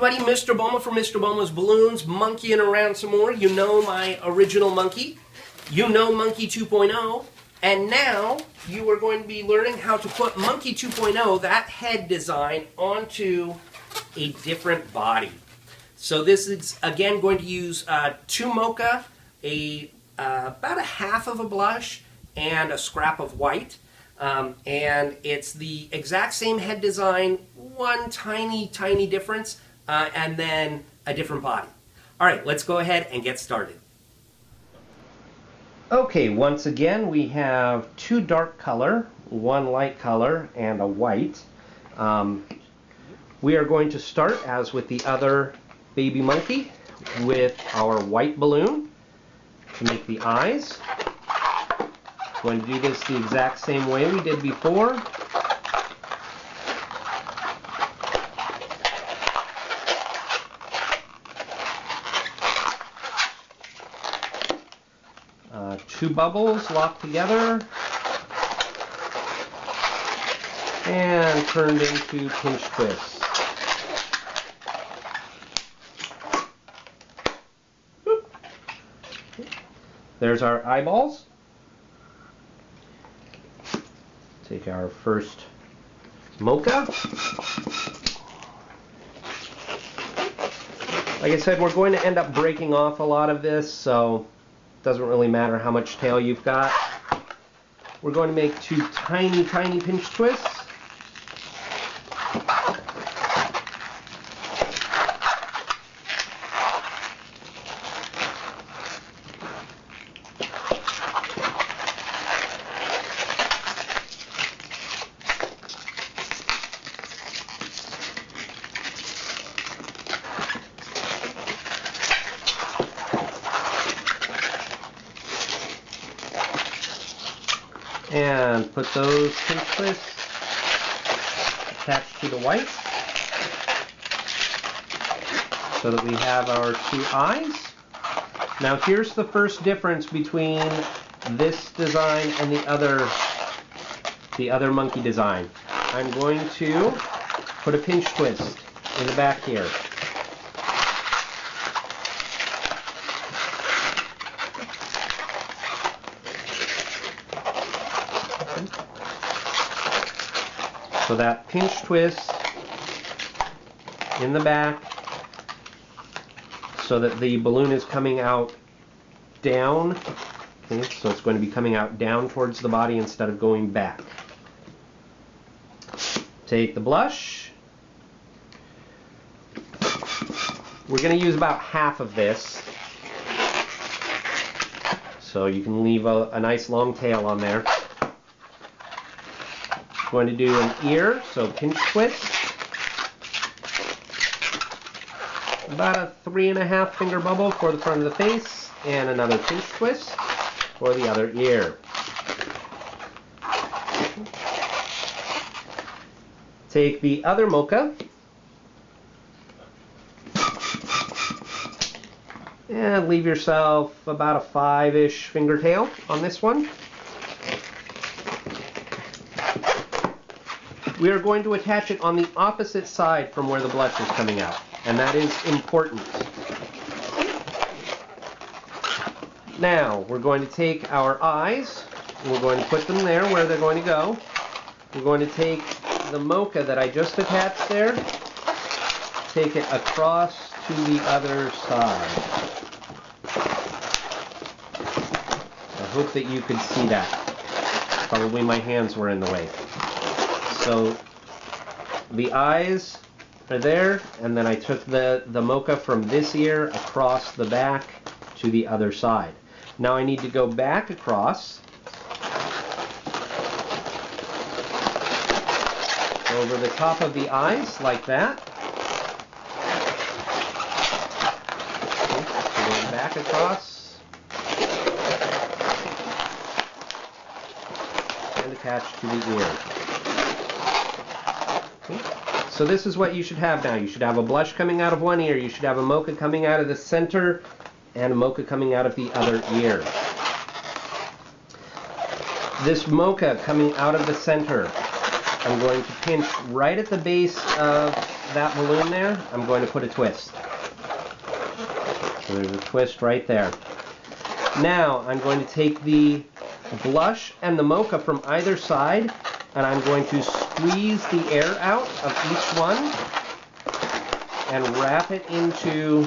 everybody, Mr. Boma from Mr. Boma's Balloons, monkeying around some more. You know my original monkey. You know Monkey 2.0. And now you are going to be learning how to put Monkey 2.0, that head design, onto a different body. So this is, again, going to use 2 mocha, about a half of a blush, and a scrap of white. And it's the exact same head design, one tiny, tiny difference, and then a different body. All right, let's go ahead and get started. Okay, once again, we have 2 dark color, 1 light color, and a white. We are going to start, as with the other baby monkey, with our white balloon to make the eyes. Going to do this the exact same way we did before. Two bubbles locked together and turned into pinch twists. There's our eyeballs. Take our first mocha. Like I said, we're going to end up breaking off a lot of this, so it doesn't really matter how much tail you've got. We're going to make 2 tiny, tiny pinch twists. And put those pinch twists attached to the white so that we have our 2 eyes. Now here's the first difference between this design and the other monkey design. I'm going to put a pinch twist in the back here. So that pinch twist in the back so that the balloon is coming out down. Okay, so it's going to be coming out down towards the body instead of going back. Take the blush. We're going to use about half of this, so you can leave a nice long tail on there. Going to do an ear, so pinch twist. About a 3.5 finger bubble for the front of the face, and another pinch twist for the other ear. Take the other mocha and leave yourself about a 5-ish finger tail on this one. We are going to attach it on the opposite side from where the blush is coming out, and that is important. Now, we're going to take our eyes, and we're going to put them there where they're going to go. We're going to take the mocha that I just attached there, take it across to the other side. I hope that you could see that. Probably my hands were in the way. So the eyes are there, and then I took the mocha from this ear across the back to the other side. Now I need to go back across over the top of the eyes like that. Okay, so going back across and attached to the ear. So this is what you should have now. You should have a blush coming out of one ear, you should have a mocha coming out of the center, and a mocha coming out of the other ear. This mocha coming out of the center I'm going to pinch right at the base of that balloon there. I'm going to put a twist. So there's a twist right there. Now I'm going to take the blush and the mocha from either side, and I'm going to squeeze the air out of each one and wrap it into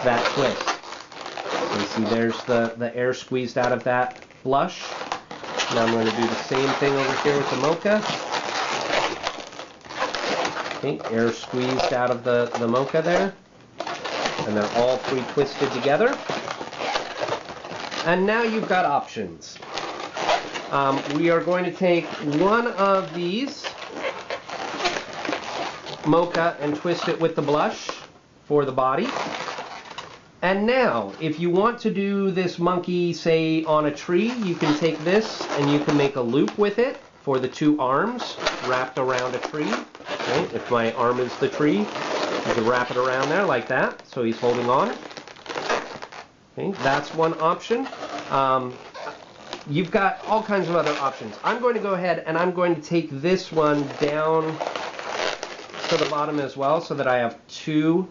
that twist. So you see there's the air squeezed out of that blush. Now I'm going to do the same thing over here with the mocha. Okay, air squeezed out of the mocha there. And they're all pre-twisted together. And now you've got options. We are going to take one of these mocha and twist it with the blush for the body. And now, if you want to do this monkey, say, on a tree, you can take this and you can make a loop with it for the two arms wrapped around a tree. Okay? If my arm is the tree, you can wrap it around there like that, so he's holding on. Okay? That's one option. You've got all kinds of other options. I'm going to go ahead and I'm going to take this one down to the bottom as well, so that I have two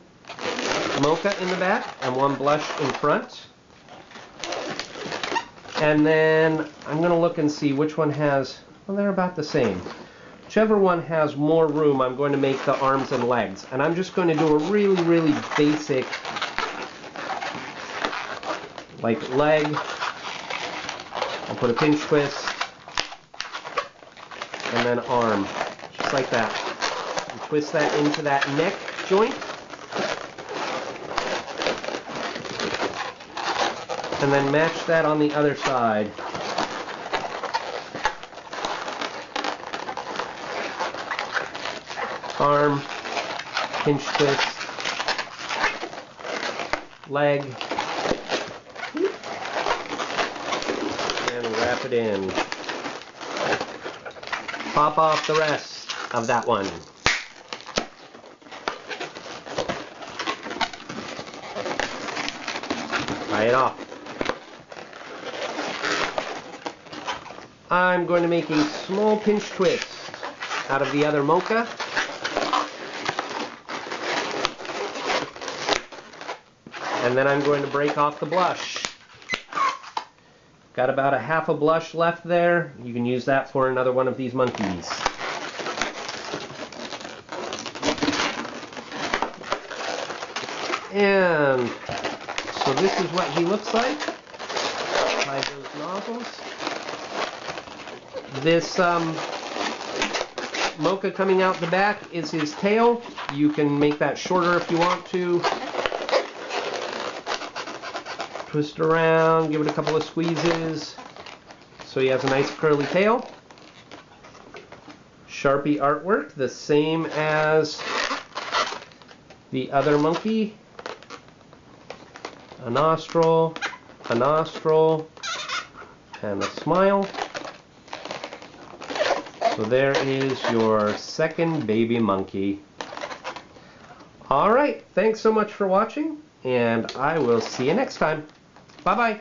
mocha in the back and one blush in front. And then I'm going to look and see which one has, well, they're about the same. Whichever one has more room, I'm going to make the arms and legs. And I'm just going to do a really, really basic, like, leg. I'll put a pinch twist, and then arm, just like that. And twist that into that neck joint. And then match that on the other side. Arm, pinch twist, leg, and wrap it in. Pop off the rest of that one. Tie it off. I'm going to make a small pinch twist out of the other mocha. And then I'm going to break off the blush. Got about a half a blush left there. You can use that for another one of these monkeys. And so this is what he looks like. Hide those nozzles. This mocha coming out the back is his tail. You can make that shorter if you want to. Twist it around, give it a couple of squeezes so he has a nice curly tail. Sharpie artwork, the same as the other monkey. A nostril, and a smile. So there is your second baby monkey. Alright, thanks so much for watching, and I will see you next time. Bye-bye.